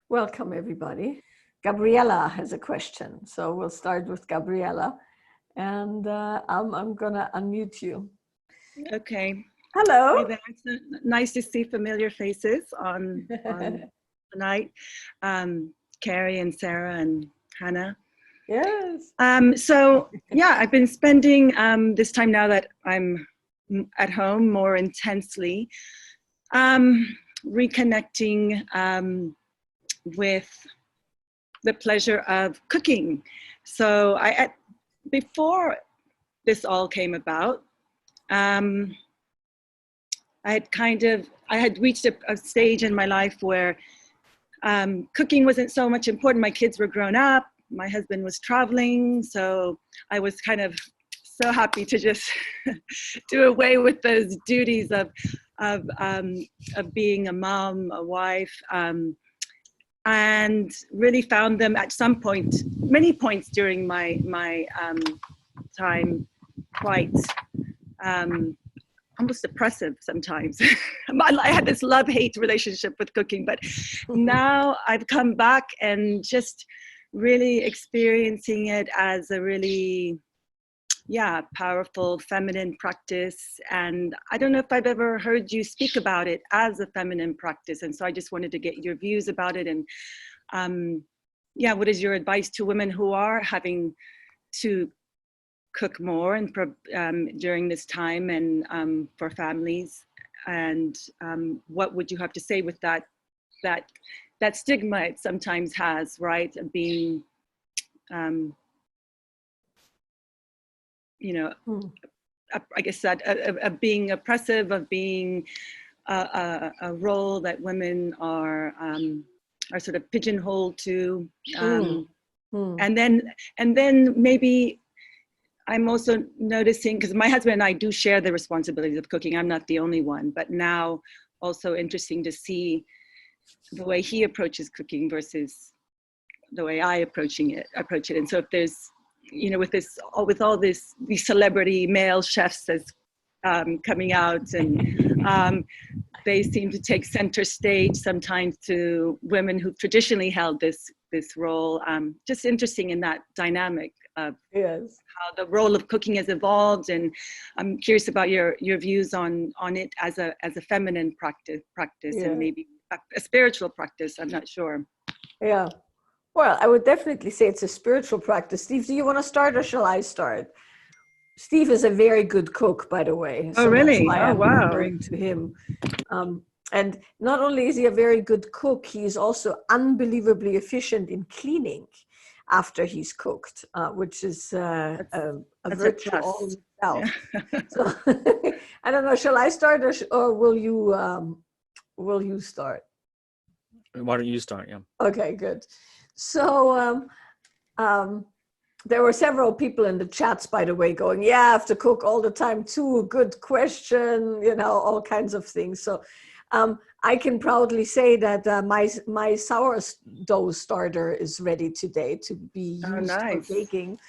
Welcome, everybody. Gabriella has a question. So we'll start with Gabriella. And I'm going to unmute you. Okay. Hello. Hi there. It's nice to see familiar faces on tonight. Carrie and Sarah and Hannah. Yes. So yeah, I've been spending this time now that I'm at home more intensely, reconnecting with the pleasure of cooking. So before this all came about, I had reached a stage in my life where cooking wasn't so much important. My kids were grown up. My husband was traveling. So I was kind of so happy to just do away with those duties of being a mom, a wife, and really found them at some point, many points during my time, quite almost oppressive sometimes. I had this love-hate relationship with cooking, but now I've come back and just really experiencing it as a really, powerful feminine practice. And I don't know if I've ever heard you speak about it as a feminine practice. And so I just wanted to get your views about it. And what is your advice to women who are having to cook more and during this time and for families, and what would you have to say with that stigma it sometimes has, right, of being I guess that of being oppressive, of being a role that women are sort of pigeonholed to, and then maybe I'm also noticing, because my husband and I do share the responsibilities of cooking. I'm not the only one, but now also interesting to see the way he approaches cooking versus the way I approach it. And so if there's, with all these celebrity male chefs that's coming out, and they seem to take center stage sometimes to women who traditionally held this role. Just interesting in that dynamic of how the role of cooking has evolved, and I'm curious about your views on it as a feminine practice, and maybe a spiritual practice. I'm not sure. Yeah. Well, I would definitely say it's a spiritual practice. Steve, do you want to start or shall I start? Steve is a very good cook, by the way. Oh, really? That's why I'm referring to him. And not only is he a very good cook, he is also unbelievably efficient in cleaning after he's cooked, which is a virtue all in itself. Yeah. So I don't know, shall I start or will you start? Why don't you start? Yeah. Okay, good. So there were several people in the chats, by the way, going, yeah, I have to cook all the time too. Good question, all kinds of things. So I can proudly say that my sourdough starter is ready today to be used for baking.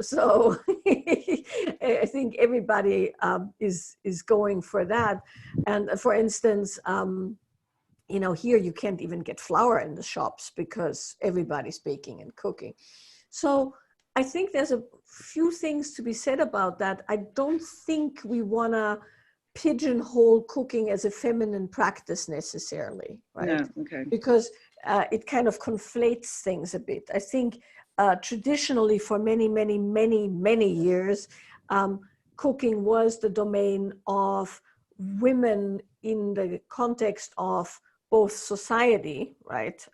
So I think everybody is going for that. And for instance, here you can't even get flour in the shops because everybody's baking and cooking. So I think there's a few things to be said about that. I don't think we want to pigeonhole cooking as a feminine practice necessarily, right? No, okay. Because it kind of conflates things a bit. I think traditionally for many, many, many, many years, cooking was the domain of women in the context of both society, right,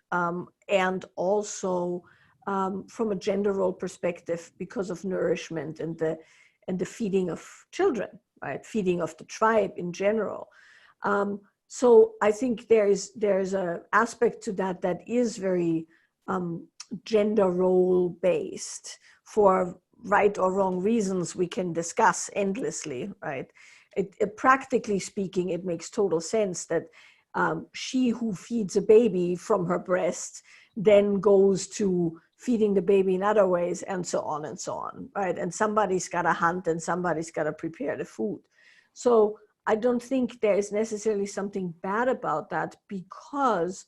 and also from a gender role perspective because of nourishment and the feeding of children, right, feeding of the tribe in general. So I think there's an aspect to that is very gender role based for right or wrong reasons we can discuss endlessly, right? Practically speaking, it makes total sense that she who feeds a baby from her breast then goes to feeding the baby in other ways, and so on, right? And somebody's got to hunt and somebody's got to prepare the food. So I don't think there is necessarily something bad about that, because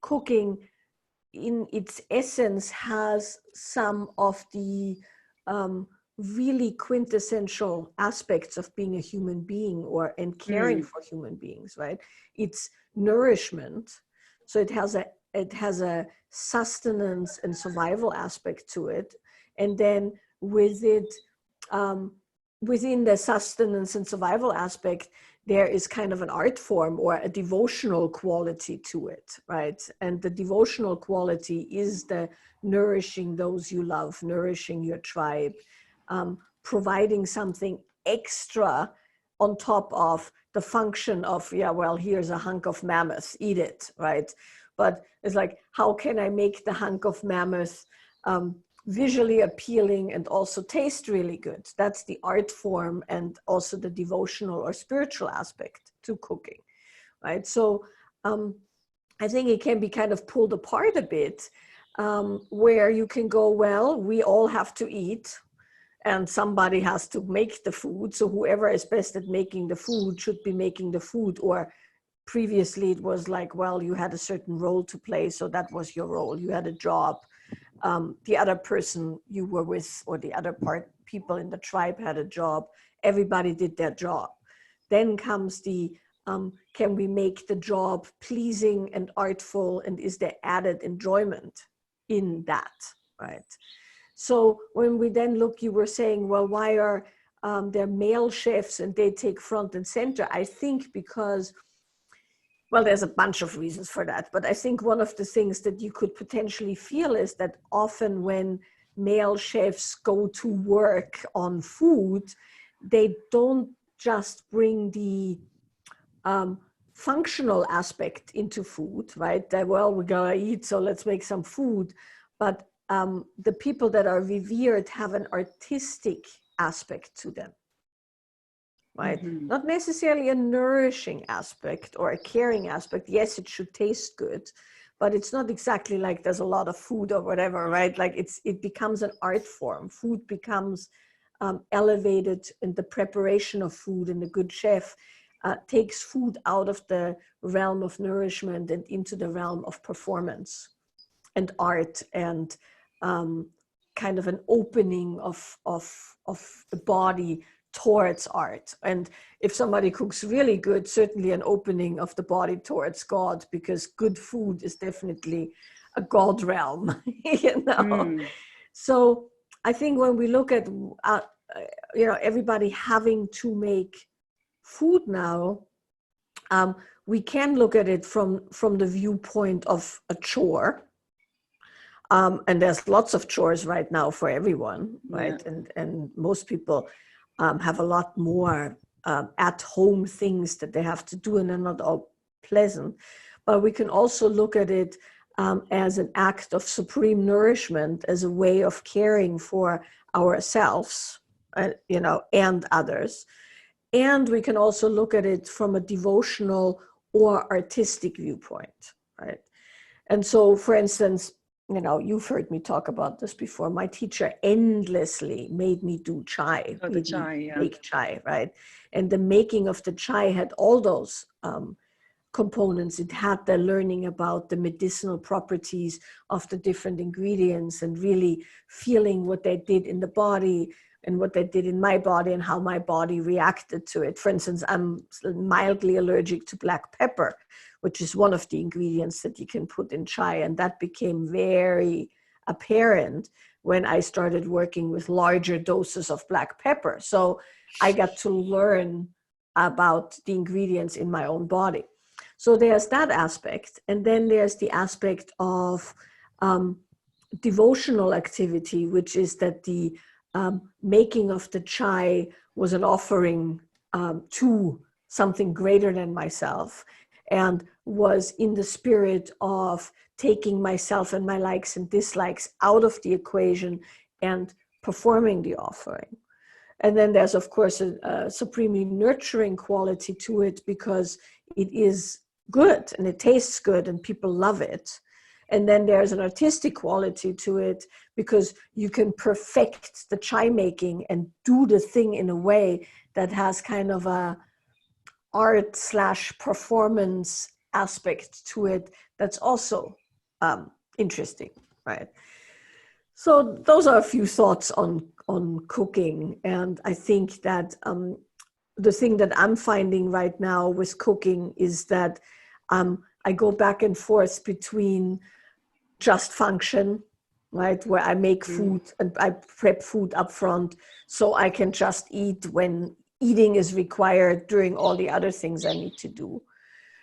cooking in its essence has some of the really quintessential aspects of being a human being and caring for human beings, right? It's nourishment. So it has a sustenance and survival aspect to it. And then with it, within the sustenance and survival aspect, there is kind of an art form or a devotional quality to it, right? And the devotional quality is the nourishing those you love, nourishing your tribe, providing something extra on top of the function of, yeah, well, here's a hunk of mammoth, eat it, right? But it's like, how can I make the hunk of mammoth visually appealing and also taste really good? That's the art form and also the devotional or spiritual aspect to cooking, right? So I think it can be kind of pulled apart a bit, where you can go, well, we all have to eat and somebody has to make the food. So whoever is best at making the food should be making the food. Or previously it was like, well, you had a certain role to play, so that was your role. You had a job. The other person you were with, or the other people in the tribe had a job. Everybody did their job. Then comes the, can we make the job pleasing and artful, and is there added enjoyment in that, right? So when we then look, you were saying, well, why are there male chefs and they take front and center? I think because, well, there's a bunch of reasons for that, but I think one of the things that you could potentially feel is that often when male chefs go to work on food, they don't just bring the functional aspect into food, right? That, well, we gotta eat, so let's make some food. But the people that are revered have an artistic aspect to them, right? Not necessarily a nourishing aspect or a caring aspect. Yes, it should taste good, but it's not exactly like there's a lot of food or whatever, right? Like it becomes an art form. Food becomes elevated, in the preparation of food, and the good chef takes food out of the realm of nourishment and into the realm of performance and art, and kind of an opening of the body towards art. And if somebody cooks really good, certainly an opening of the body towards God, because good food is definitely a God realm, you know. So I think when we look at everybody having to make food now, we can look at it from the viewpoint of a chore. And there's lots of chores right now for everyone, right? Yeah. And most people have a lot more at-home things that they have to do, and they're not all pleasant. But we can also look at it as an act of supreme nourishment, as a way of caring for ourselves, and others. And we can also look at it from a devotional or artistic viewpoint, right? And so, for instance, you've heard me talk about this before. My teacher endlessly made me do chai. Oh, the chai, yeah. Make chai, right? And the making of the chai had all those components. It had the learning about the medicinal properties of the different ingredients, and really feeling what they did in the body and what they did in my body and how my body reacted to it. For instance, I'm mildly allergic to black pepper, which is one of the ingredients that you can put in chai. And that became very apparent when I started working with larger doses of black pepper. So I got to learn about the ingredients in my own body. So there's that aspect. And then there's the aspect of devotional activity, which is that the making of the chai was an offering to something greater than myself, and was in the spirit of taking myself and my likes and dislikes out of the equation and performing the offering. And then there's, of course, a supremely nurturing quality to it, because it is good and it tastes good and people love it. And then there's an artistic quality to it, because you can perfect the chai making and do the thing in a way that has kind of a art/performance aspect to it that's also interesting, right? So those are a few thoughts on cooking. And I think that the thing that I'm finding right now with cooking is that I go back and forth between just function, right, where I make food and I prep food up front so I can just eat when eating is required during all the other things I need to do.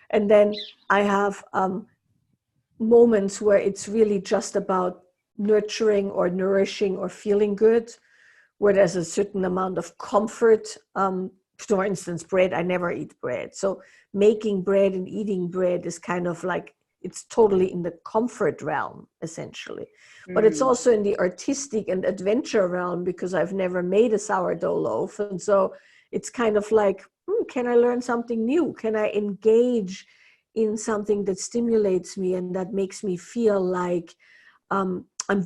And then I have moments where it's really just about nurturing or nourishing or feeling good, where there's a certain amount of comfort. For instance, bread, I never eat bread. So making bread and eating bread is kind of like, it's totally in the comfort realm, essentially. But it's also in the artistic and adventure realm, because I've never made a sourdough loaf. And so it's kind of like, can I learn something new? Can I engage in something that stimulates me and that makes me feel like I'm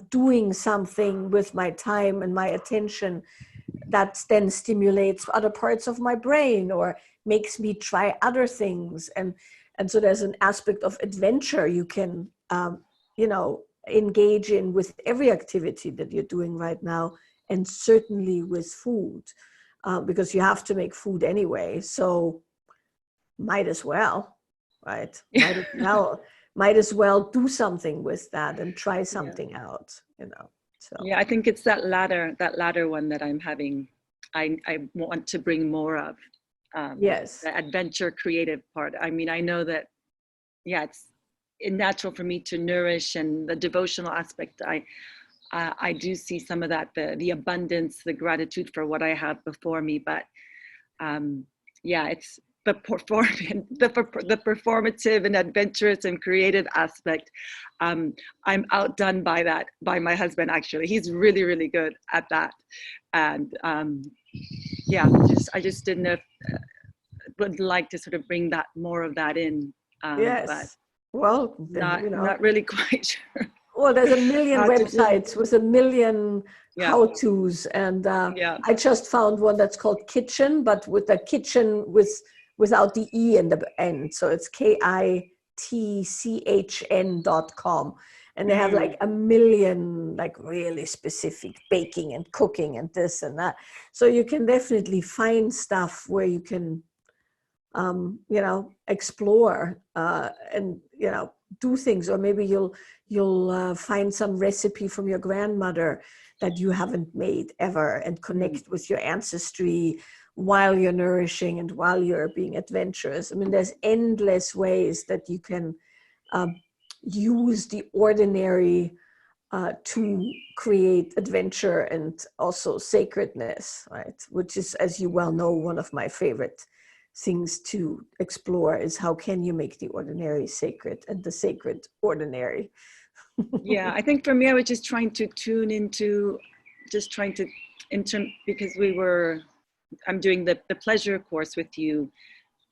doing something with my time and my attention that then stimulates other parts of my brain or makes me try other things. And so there's an aspect of adventure you can, engage in with every activity that you're doing right now, and certainly with food, because you have to make food anyway. So might as well, right? Might as well do something with that and try something out, So yeah, I think it's that latter one that I'm having. I want to bring more of. Yes. The adventure creative part. I mean, I know that, it's natural for me to nourish, and the devotional aspect, I do see some of that, the abundance, the gratitude for what I have before me. But it's the performative and adventurous and creative aspect. I'm outdone by that, by my husband, actually. He's really, really good at that. And I just didn't know if, would like to sort of bring that, more of that in. Yes. But well, not really quite sure. Well, there's a million websites with a million how-tos, and I just found one that's called Kitchen, but with the kitchen without the E in the end. So it's kitchen.com. And they have like a million, like really specific baking and cooking and this and that. So you can definitely find stuff where you can, explore and, do things. Or maybe you'll find some recipe from your grandmother that you haven't made ever, and connect with your ancestry while you're nourishing and while you're being adventurous. I mean, there's endless ways that you can use the ordinary to create adventure and also sacredness, right? Which is, as you well know, one of my favorite things to explore is how can you make the ordinary sacred and the sacred ordinary. I think for me, I was just trying to tune into, because I'm doing the pleasure course with you,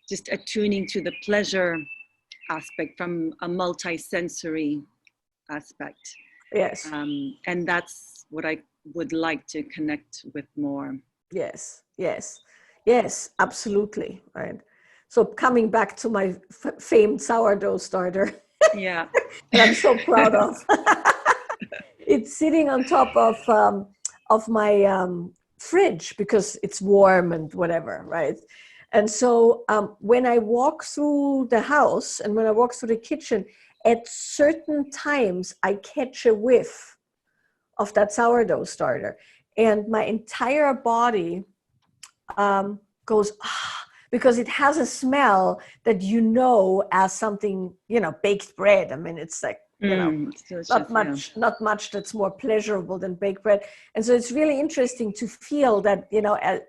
just attuning to the pleasure aspect from a multi-sensory aspect. Yes. And that's what I would like to connect with more. Yes, absolutely. Right. So coming back to my famed sourdough starter, that I'm so proud of. It's sitting on top of my fridge because it's warm and whatever, right? And so when I walk through the house and when I walk through the kitchen, at certain times I catch a whiff of that sourdough starter, and my entire body goes, because it has a smell that as something, baked bread. I mean, it's like, not much that's more pleasurable than baked bread. And so it's really interesting to feel that,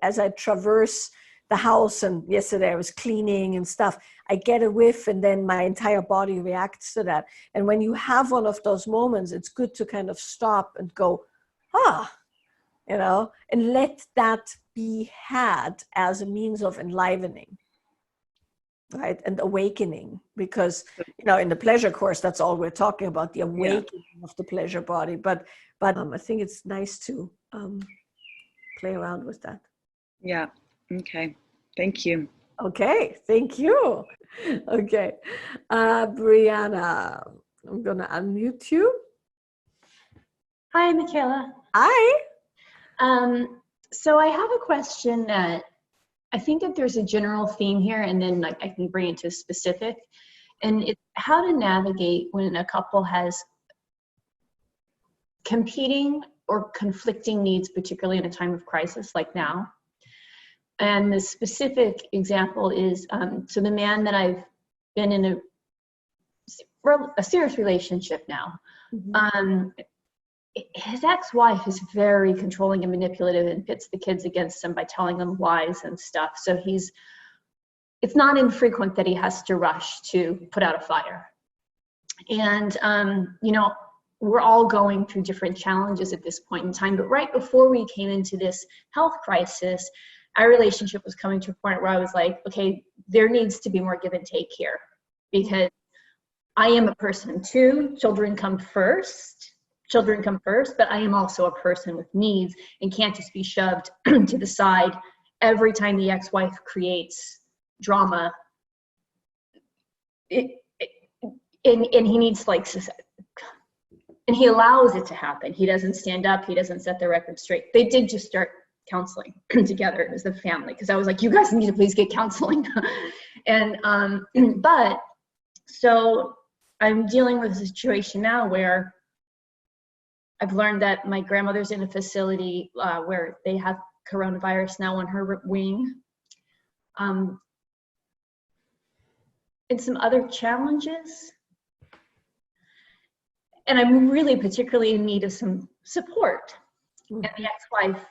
as I traverse the house, and yesterday I was cleaning and stuff, I get a whiff and then my entire body reacts to that. And when you have one of those moments, it's good to kind of stop and go, and let that be had as a means of enlivening, right, and awakening. Because in the pleasure course, that's all we're talking about, the awakening of the pleasure body. But I think it's nice to play around with that. Okay, thank you. Okay, thank you. Okay, Brianna, I'm gonna unmute you. Hi, Michaela. Hi. So I have a question that I think that there's a general theme here, and then like I can bring it to specific, and it's how to navigate when a couple has competing or conflicting needs, particularly in a time of crisis like now. And the specific example is, so the man that I've been in a serious relationship now, his ex-wife is very controlling and manipulative and pits the kids against him by telling them lies and stuff. So it's not infrequent that he has to rush to put out a fire. And, we're all going through different challenges at this point in time, but right before we came into this health crisis, our relationship was coming to a point where I was like, okay, there needs to be more give and take here, because I am a person too. Children come first, but I am also a person with needs and can't just be shoved to the side every time the ex-wife creates drama. And he needs and he allows it to happen. He doesn't stand up. He doesn't set the record straight. They did just start counseling together as a family, because I was like, you guys need to please get counseling. And but so I'm dealing with a situation now where I've learned that my grandmother's in a facility where they have coronavirus now on her wing, and some other challenges. And I'm really particularly in need of some support. And the ex-wife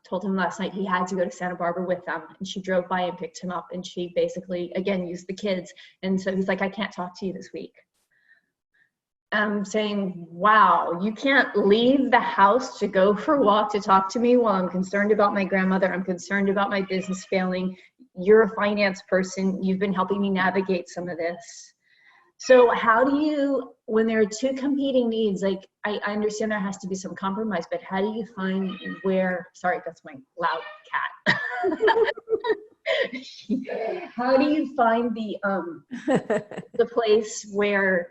told him last night he had to go to Santa Barbara with them, and she drove by and picked him up, and she basically, again, used the kids. And so he's like, I can't talk to you this week. I'm saying, wow, you can't leave the house to go for a walk to talk to me while I'm concerned about my grandmother. I'm concerned about my business failing. You're a finance person. You've been helping me navigate some of this. So how do you, when there are two competing needs, like I understand there has to be some compromise, but how do you find where, sorry, that's my loud cat. How do you find the place where,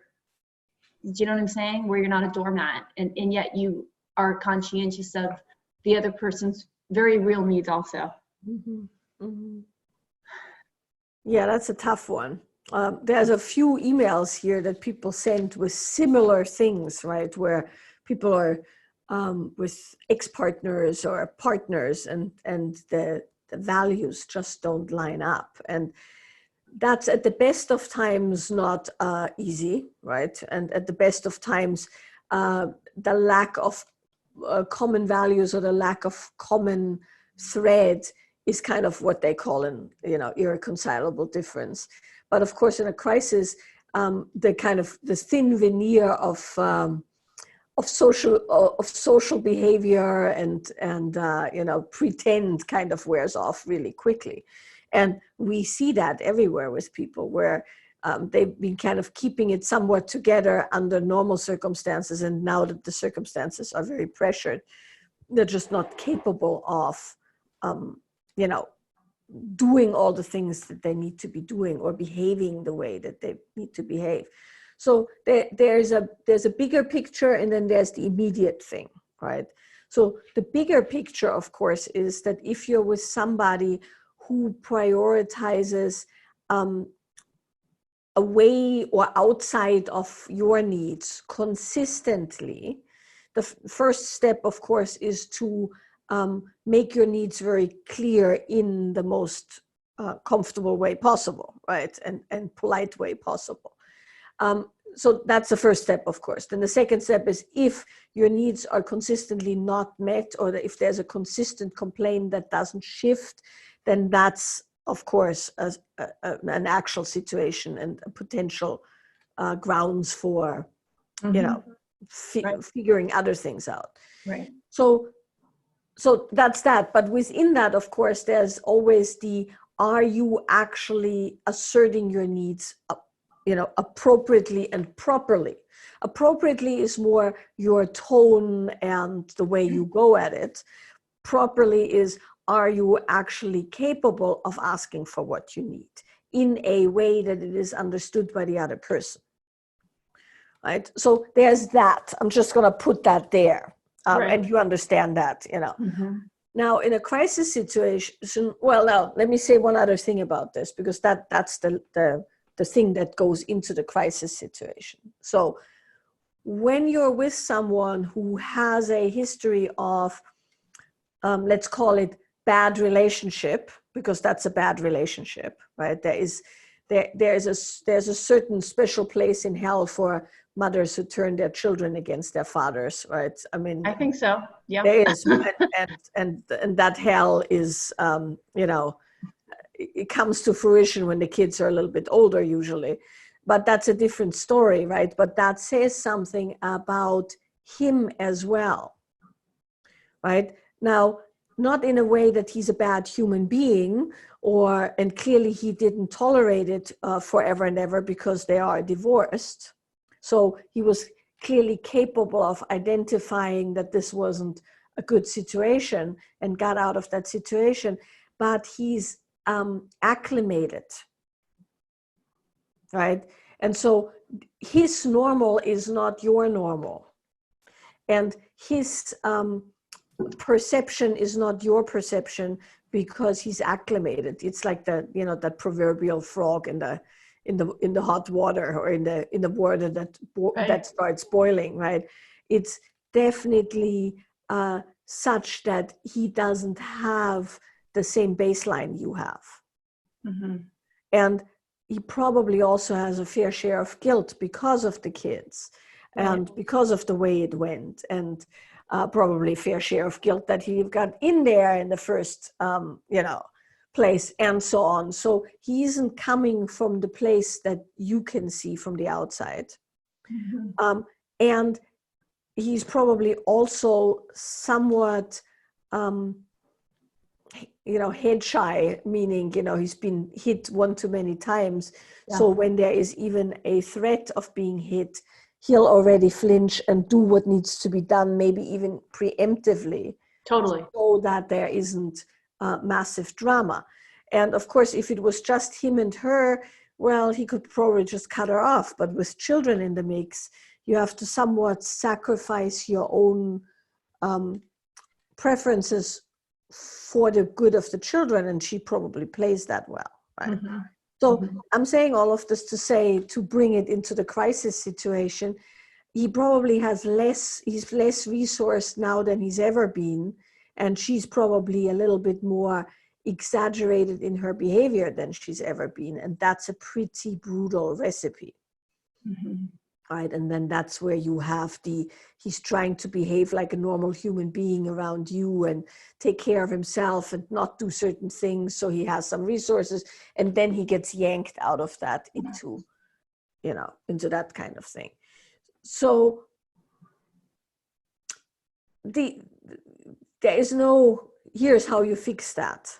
do you know what I'm saying? Where you're not a doormat, and yet you are conscientious of the other person's very real needs also. Mm-hmm. Mm-hmm. Yeah, that's a tough one. There's a few emails here that people sent with similar things, right? Where people are with ex-partners or partners, and the values just don't line up. And that's at the best of times not easy, right? And at the best of times, the lack of common values or the lack of common thread is kind of what they call an irreconcilable difference. But of course, in a crisis, the thin veneer of social behavior and pretend kind of wears off really quickly. And we see that everywhere with people, where they've been kind of keeping it somewhat together under normal circumstances, and now that the circumstances are very pressured, they're just not capable of doing all the things that they need to be doing or behaving the way that they need to behave. So there's a bigger picture, and then there's the immediate thing, right? So the bigger picture, of course, is that if you're with somebody who prioritizes away or outside of your needs consistently, the first step, of course, is to make your needs very clear in the most comfortable way possible, right? And polite way possible. So that's the first step, of course. Then the second step is, if your needs are consistently not met, or if there's a consistent complaint that doesn't shift, then that's, of course, an actual situation and a potential grounds for, figuring other things out. Right. So that's that. But within that, of course, there's always are you actually asserting your needs, appropriately and properly? Appropriately is more your tone and the way you go at it. Properly is, are you actually capable of asking for what you need in a way that it is understood by the other person? Right? So there's that. I'm just going to put that there. Right. And you understand that, Mm-hmm. Now, in a crisis situation, well, now let me say one other thing about this, because that's the thing that goes into the crisis situation. So when you're with someone who has a history of, let's call it bad relationship, because that's a bad relationship, right? There's a certain special place in hell for mothers who turn their children against their fathers, right? I mean, I think so. Yeah. there is, and that hell is, it comes to fruition when the kids are a little bit older, usually, but that's a different story, right? But that says something about him as well, right? Now, not in a way that he's a bad human being, and clearly he didn't tolerate it forever and ever because they are divorced. So he was clearly capable of identifying that this wasn't a good situation and got out of that situation, but he's acclimated, right? And so his normal is not your normal, and his perception is not your perception because he's acclimated. It's like that proverbial frog in the hot water, or in the water that starts boiling, right? It's definitely such that he doesn't have the same baseline you have. Mm-hmm. And he probably also has a fair share of guilt because of the kids, and because of the way it went, and probably fair share of guilt that he got in there in the first, place, and so on. So he isn't coming from the place that you can see from the outside. Mm-hmm. And he's probably also somewhat, head shy, meaning, he's been hit one too many times. Yeah. So when there is even a threat of being hit, he'll already flinch and do what needs to be done, maybe even preemptively. Totally. So that there isn't massive drama. And of course, if it was just him and her, well, he could probably just cut her off. But with children in the mix, you have to somewhat sacrifice your own preferences for the good of the children, and she probably plays that well, right? Mm-hmm. So I'm saying all of this to say, to bring it into the crisis situation, he probably he's less resourced now than he's ever been, and she's probably a little bit more exaggerated in her behavior than she's ever been, and that's a pretty brutal recipe. Mm-hmm. Right, and then that's where you have he's trying to behave like a normal human being around you and take care of himself and not do certain things, so he has some resources, and then he gets yanked out of that into that kind of thing. So there is no, here's how you fix that,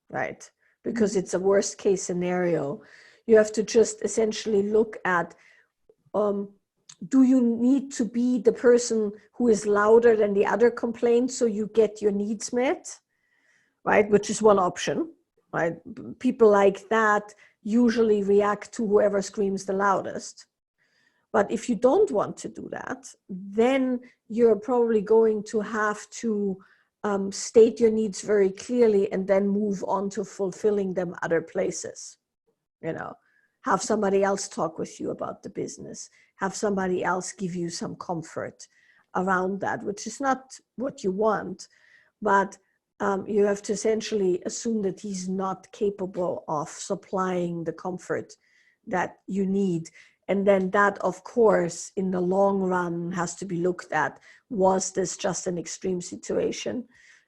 right? Because it's a worst case scenario. You have to just essentially look at, do you need to be the person who is louder than the other complaint so you get your needs met, right? Which is one option, right? People like that usually react to whoever screams the loudest. But if you don't want to do that, then you're probably going to have to state your needs very clearly and then move on to fulfilling them other places. Have somebody else talk with you about the business. Have somebody else give you some comfort around that, which is not what you want, but you have to essentially assume that he's not capable of supplying the comfort that you need. And then that, of course, in the long run has to be looked at. Was this just an extreme situation?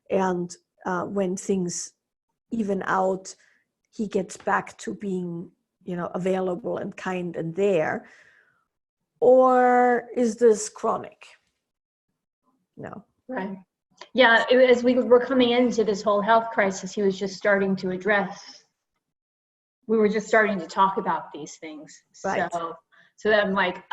And when things even out, he gets back to being, available and kind and there. Or is this chronic? No. Right. Yeah, as we were coming into this whole health crisis, he was just starting to address, we were just starting to talk about these things. Right. So that I'm like,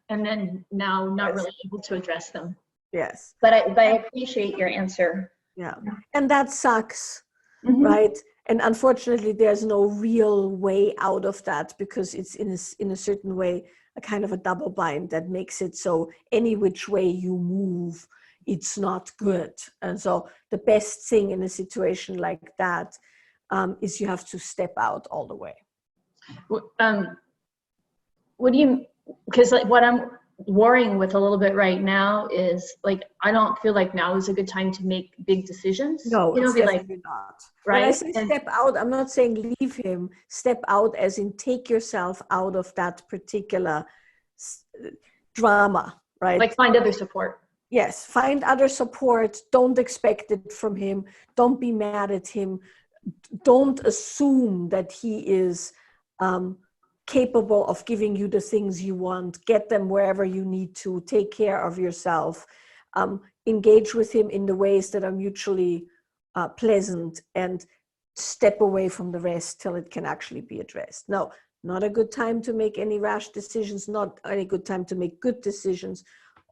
and then now not really able to address them. Yes. But I appreciate your answer. Yeah. And that sucks, Mhm. right? And unfortunately, there's no real way out of that, because it's in a certain way a kind of a double bind that makes it so any which way you move, it's not good. And so the best thing in a situation like that is you have to step out all the way. What do you, because like what I'm worrying with a little bit right now is like, I don't feel like now is a good time to make big decisions. No, You know, it's be like, definitely not. right? When I say And step out, I'm not saying leave him. Step out as in take yourself out of that particular drama, right? like find other support. Yes, find other support. Don't expect it from him. Don't be mad at him. Don't assume that he is capable of giving you the things you want. Get them wherever you need to. Take care of yourself. Engage with him in the ways that are mutually pleasant, and step away from the rest till it can actually be addressed. No, not a good time to make any rash decisions, not any good time to make good decisions.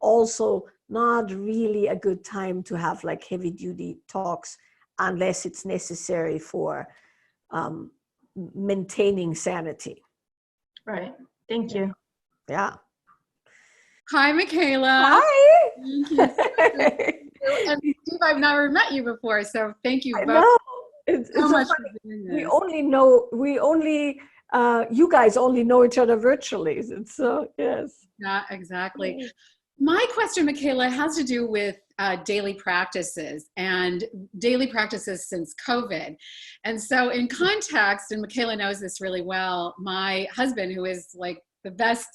Also, not really a good time to have like heavy duty talks unless it's necessary for maintaining sanity. Right. Thank you. Yeah. Hi, Michaela. Hi. Thank you. And Steve, I've never met you before, so thank you I both know. It's so so much funny. for doing We this. only you guys only know each other virtually. It's so yes. Yeah, exactly. My question, Michaela, has to do with daily practices and daily practices since COVID. And so in context, and Michaela knows this really well, my husband, who is like the best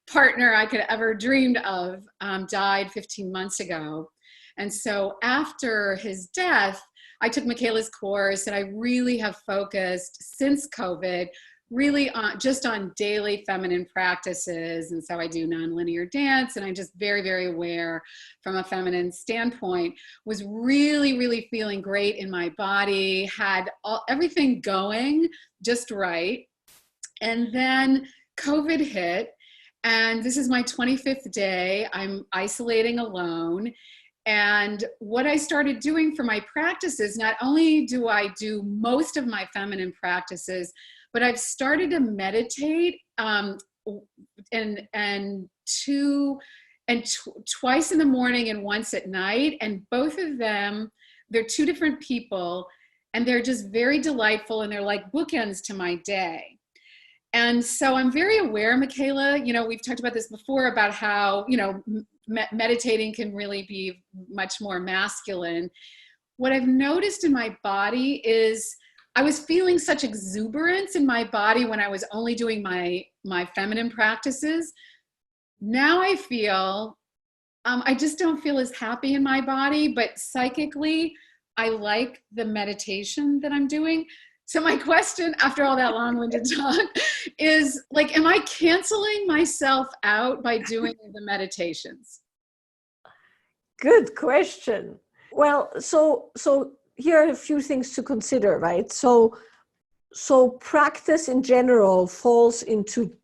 partner I could ever dreamed of, died 15 months ago. And so after his death, I took Michaela's course, and I really have focused since COVID really just on daily feminine practices. And so I do nonlinear dance, and I'm just very, very aware from a feminine standpoint, was really, really feeling great in my body, had everything going just right. And then COVID hit, and this is my 25th day. I'm isolating alone. And what I started doing for my practices, not only do I do most of my feminine practices, but I've started to meditate twice in the morning and once at night. And both of them, they're two different people, and they're just very delightful, and they're like bookends to my day. And so I'm very aware, Michaela, you know, we've talked about this before about how, you know, meditating can really be much more masculine. What I've noticed in my body is I was feeling such exuberance in my body when I was only doing my feminine practices. Now I feel, I just don't feel as happy in my body, but psychically, I like the meditation that I'm doing. So my question, after all that long-winded talk, is like, am I canceling myself out by doing the meditations? Good question. Well, so here are a few things to consider, right? So practice in general falls into,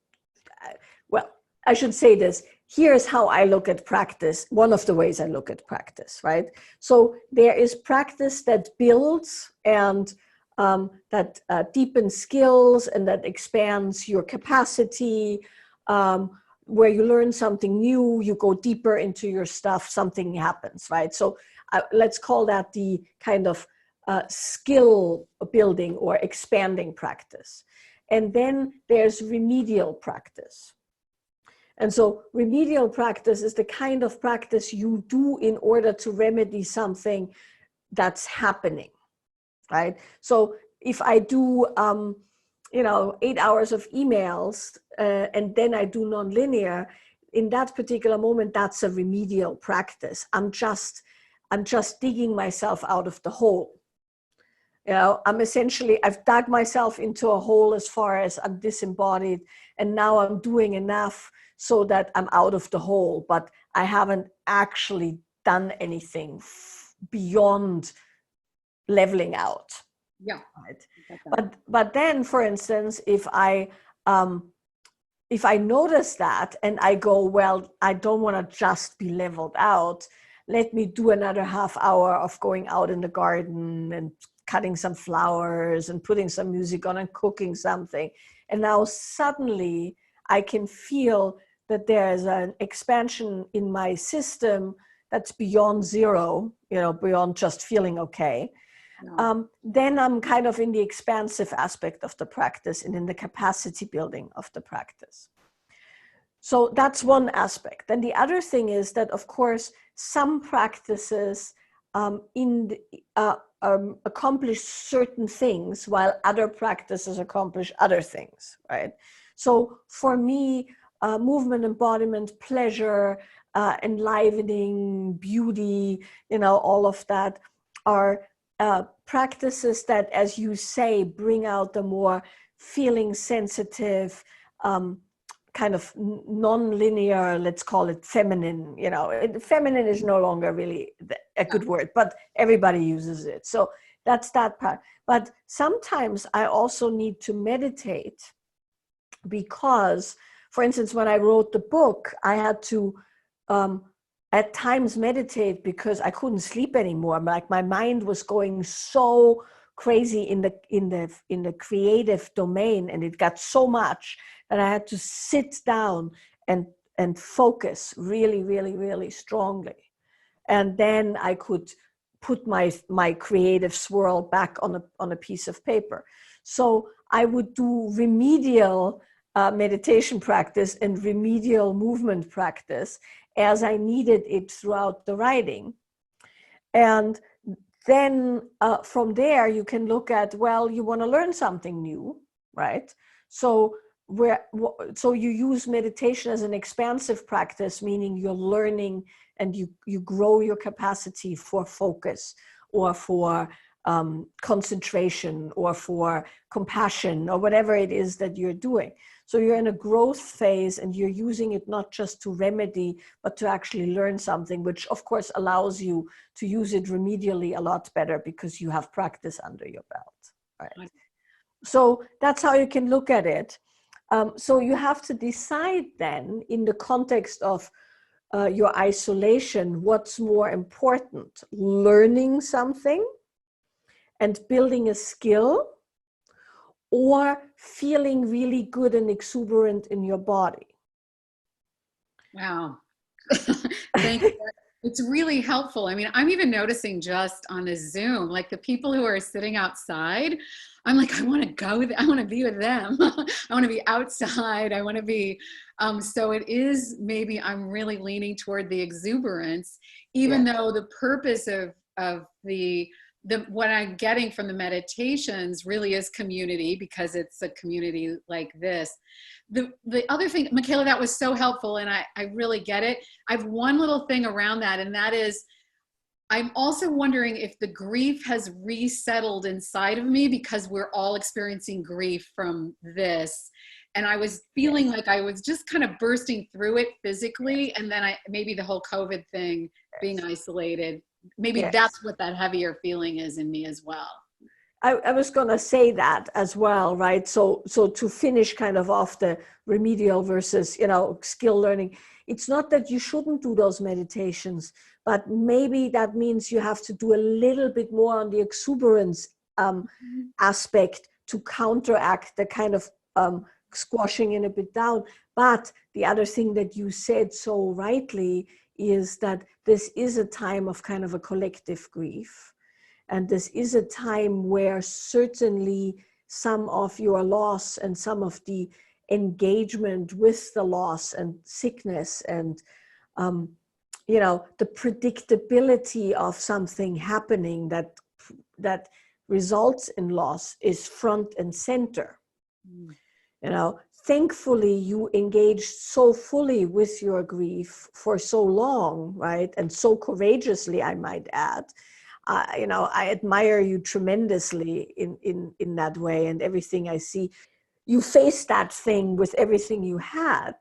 well, I should say this. Here's how I look at practice. One of the ways I look at practice, right? So there is practice that builds and that deepens skills and that expands your capacity, where you learn something new, you go deeper into your stuff, something happens, right? So let's call that the kind of skill building or expanding practice. And then there's remedial practice. And so remedial practice is the kind of practice you do in order to remedy something that's happening, right? So if I do, 8 hours of emails and then I do nonlinear, in that particular moment, that's a remedial practice. I'm just digging myself out of the hole. You know, I've dug myself into a hole as far as I'm disembodied, and now I'm doing enough so that I'm out of the hole, but I haven't actually done anything beyond leveling out. Yeah. Right. But then, for instance, if I notice that and I go, well, I don't want to just be leveled out, let me do another half hour of going out in the garden and cutting some flowers and putting some music on and cooking something. And now suddenly I can feel that there's an expansion in my system that's beyond zero, beyond just feeling okay. Then I'm kind of in the expansive aspect of the practice and in the capacity building of the practice. So that's one aspect. Then the other thing is that, of course, some practices accomplish certain things while other practices accomplish other things, right? So for me, movement, embodiment, pleasure, enlivening, beauty, all of that are practices that, as you say, bring out the more feeling sensitive, kind of non-linear, let's call it feminine. Feminine is no longer really a good word, but everybody uses it. So that's that part. But sometimes I also need to meditate because, for instance, when I wrote the book, I had to at times meditate because I couldn't sleep anymore. Like my mind was going so crazy in the creative domain, and it got so much that I had to sit down and focus really, really, really strongly. And then I could put my creative swirl back on a piece of paper. So I would do remedial meditation practice and remedial movement practice as I needed it throughout the writing. And then from there, you can look at, well, you want to learn something new, right? So you use meditation as an expansive practice, meaning you're learning and you grow your capacity for focus or for concentration or for compassion or whatever it is that you're doing. So you're in a growth phase and you're using it not just to remedy, but to actually learn something, which of course allows you to use it remedially a lot better because you have practice under your belt, right? So that's how you can look at it. So you have to decide then, in the context of your isolation, what's more important, learning something and building a skill, or feeling really good and exuberant in your body. Wow. Thank you. It's really helpful. I mean, I'm even noticing just on a Zoom, like the people who are sitting outside, I'm like, I want to go with, I want to be with them. I want to be outside. I want to be, so it is, maybe I'm really leaning toward the exuberance, even though the purpose of what I'm getting from the meditations really is community, because it's a community like this. The other thing, Michaela, that was so helpful, and I really get it. I have one little thing around that, and that is, I'm also wondering if the grief has resettled inside of me, because we're all experiencing grief from this. And I was feeling like I was just kind of bursting through it physically. And then maybe the whole COVID thing, being isolated, maybe that's what that heavier feeling is in me as well. I was going to say that as well, right? So to finish kind of off the remedial versus, skill learning, it's not that you shouldn't do those meditations, but maybe that means you have to do a little bit more on the exuberance aspect to counteract the kind of squashing it a bit down. But the other thing that you said so rightly is that this is a time of kind of a collective grief. And this is a time where certainly some of your loss and some of the engagement with the loss and sickness and, the predictability of something happening that results in loss is front and center. Thankfully, you engaged so fully with your grief for so long, right? And so courageously, I might add. I admire you tremendously in that way, and everything I see, you faced that thing with everything you had.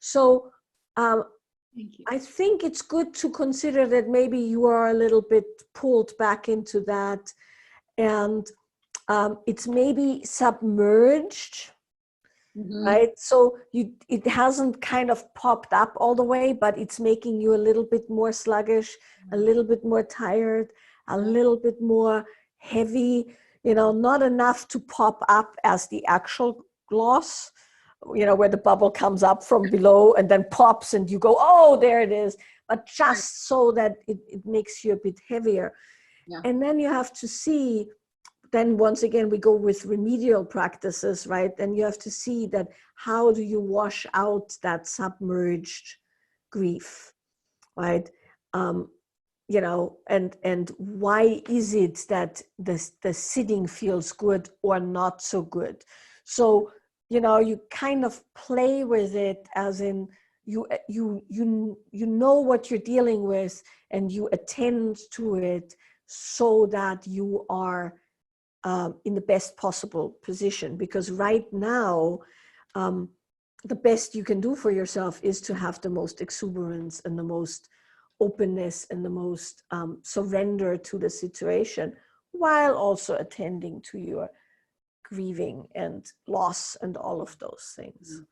So Thank you. I think it's good to consider that maybe you are a little bit pulled back into that, and it's maybe submerged right? So it hasn't kind of popped up all the way, but it's making you a little bit more sluggish, a little bit more tired, a little bit more heavy, not enough to pop up as the actual gloss, where the bubble comes up from below and then pops and you go, oh, there it is. But just so that it makes you a bit heavier. Yeah. And then you have to see, then once again, we go with remedial practices, right? And you have to see that how do you wash out that submerged grief, right? And why is it that the sitting feels good or not so good? So, you kind of play with it as in you know what you're dealing with and you attend to it so that you are in the best possible position. Because right now, the best you can do for yourself is to have the most exuberance and the most openness and the most surrender to the situation, while also attending to your grieving and loss and all of those things.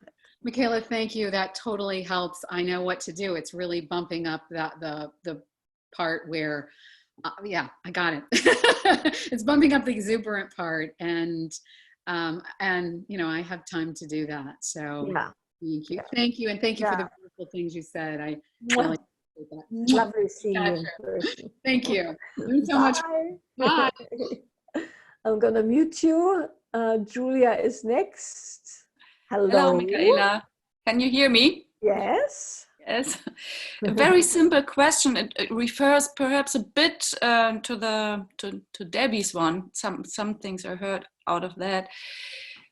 Michaela, thank you. That totally helps. I know what to do. It's really bumping up the part where, yeah, I got it. It's bumping up the exuberant part, and I have time to do that. So Yeah. Thank you, and thank you for the beautiful things you said. I really appreciate that. Lovely seeing you in person. Thank you. Thanks so much. Bye. I'm gonna mute you. Julia is next. Hello. Hello, Michaela. Can you hear me? Yes. Yes. A very simple question. It refers perhaps a bit to Debbie's one. Some things I heard out of that.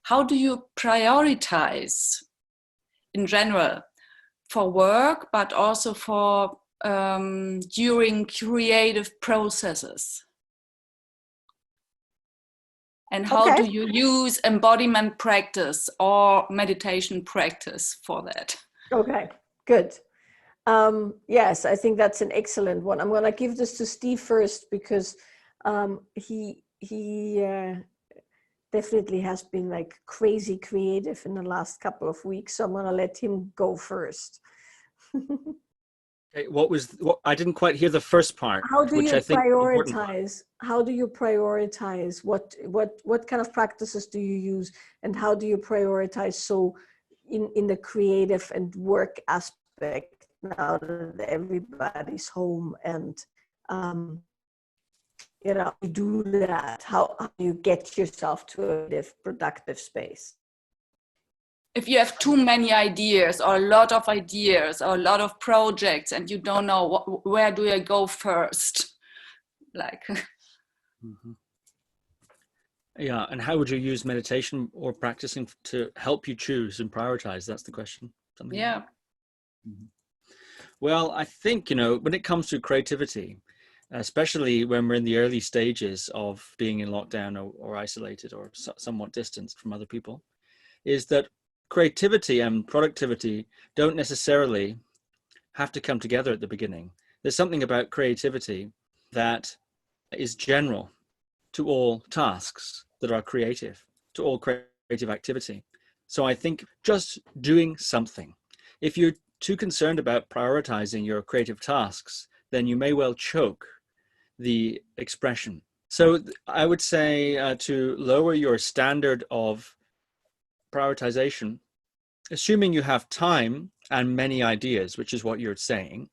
How do you prioritize in general for work, but also for during creative processes? And how do you use embodiment practice or meditation practice for that? Okay, good. Yes, I think that's an excellent one. I'm going to give this to Steve first because he definitely has been like crazy creative in the last couple of weeks. So I'm going to let him go first. Okay, what I didn't quite hear the first part. How do you I think prioritize? How do you prioritize? What kind of practices do you use, and how do you prioritize? So, in the creative and work aspect, now that everybody's home and you do that, how do you get yourself to a productive space? If you have too many ideas or a lot of ideas or a lot of projects and you don't know where do I go first, like. Yeah, and how would you use meditation or practicing to help you choose and prioritize? That's the question. Something yeah. Like Well, I think, when it comes to creativity, especially when we're in the early stages of being in lockdown or isolated or somewhat distanced from other people, is that creativity and productivity don't necessarily have to come together at the beginning. There's something about creativity that is general to all tasks that are creative, to all creative activity. So I think just doing something. If you're too concerned about prioritizing your creative tasks, then you may well choke the expression. So I would say to lower your standard of prioritization, assuming you have time and many ideas, which is what you're saying.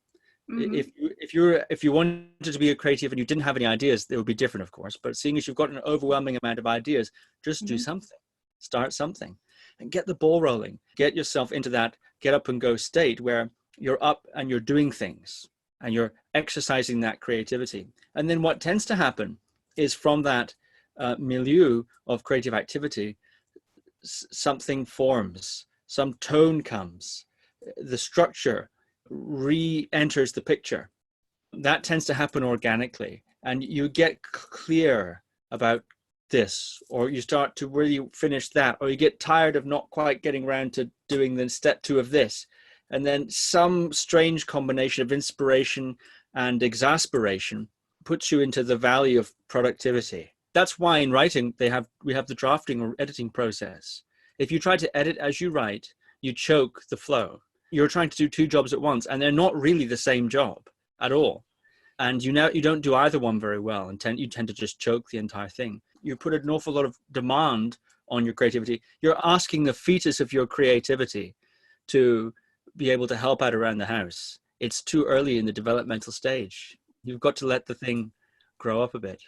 If you wanted to be a creative and you didn't have any ideas, it would be different, of course. But seeing as you've got an overwhelming amount of ideas, just do something, start something, and get the ball rolling. Get yourself into that get up and go state where you're up and you're doing things and you're exercising that creativity. And then what tends to happen is from that milieu of creative activity, something forms, some tone comes, the structure re-enters the picture. That tends to happen organically, and you get clear about this, or you start to really finish that, or you get tired of not quite getting around to doing the step 2 of this, and then some strange combination of inspiration and exasperation puts you into the valley of productivity. That's why in writing we have the drafting or editing process, If you try to edit as you write, you choke the flow. You're trying to do two jobs at once, and they're not really the same job at all. And you don't do either one very well, and you tend to just choke the entire thing. You put an awful lot of demand on your creativity. You're asking the fetus of your creativity to be able to help out around the house. It's too early in the developmental stage. You've got to let the thing grow up a bit.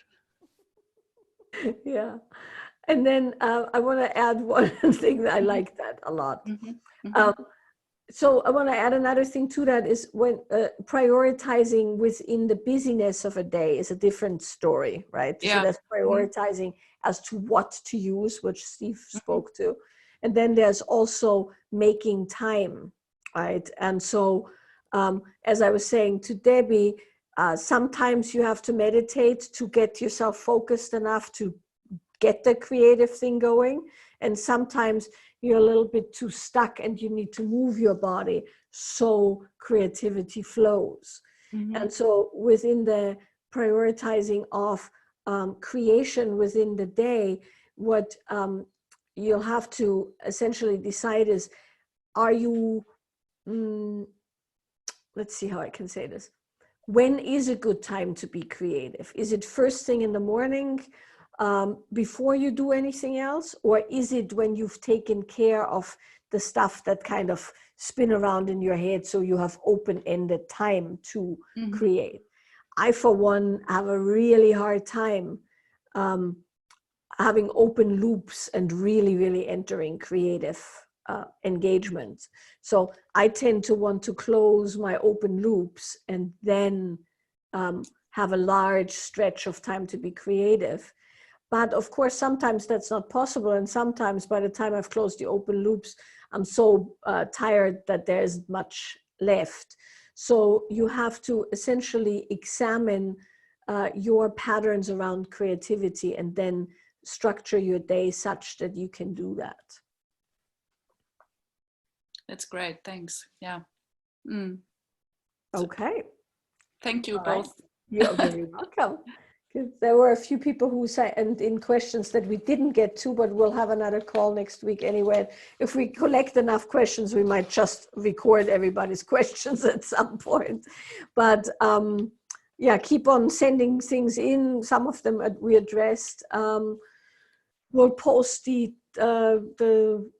Yeah. And then I want to add one thing that I like that a lot. So I want to add another thing to that is when prioritizing within the busyness of a day is a different story, right? Yeah. So that's prioritizing as to what to use, which Steve spoke to. And then there's also making time, right? And so as I was saying to Debbie, sometimes you have to meditate to get yourself focused enough to get the creative thing going. And sometimes you're a little bit too stuck and you need to move your body so creativity flows. And so within the prioritizing of creation within the day, what you'll have to essentially decide is, are you, let's see how I can say this. When is a good time to be creative? Is it first thing in the morning? Before you do anything else, or is it when you've taken care of the stuff that kind of spin around in your head so you have open-ended time to create? I, for one, have a really hard time having open loops and really entering creative engagement. So I tend to want to close my open loops and then have a large stretch of time to be creative. But of course, sometimes that's not possible. And sometimes by the time I've closed the open loops, I'm so tired that there isn't much left. So you have to essentially examine your patterns around creativity and then structure your day such that you can do that. That's great. Thanks. Yeah. Okay. Thank you All both. Right. You're very welcome. There were a few people who sent in questions that we didn't get to, but we'll have another call next week anyway. If we collect enough questions, we might just record everybody's questions at some point. But yeah, keep on sending things in. Some of them we addressed. We'll post the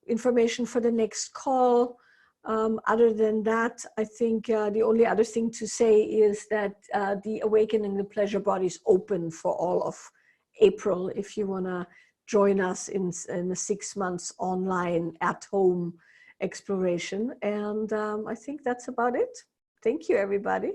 information for the next call. Other than that, I think the only other thing to say is that the Awakening the Pleasure Body is open for all of April if you want to join us in the 6 months online at-home exploration. And I think that's about it. Thank you, everybody.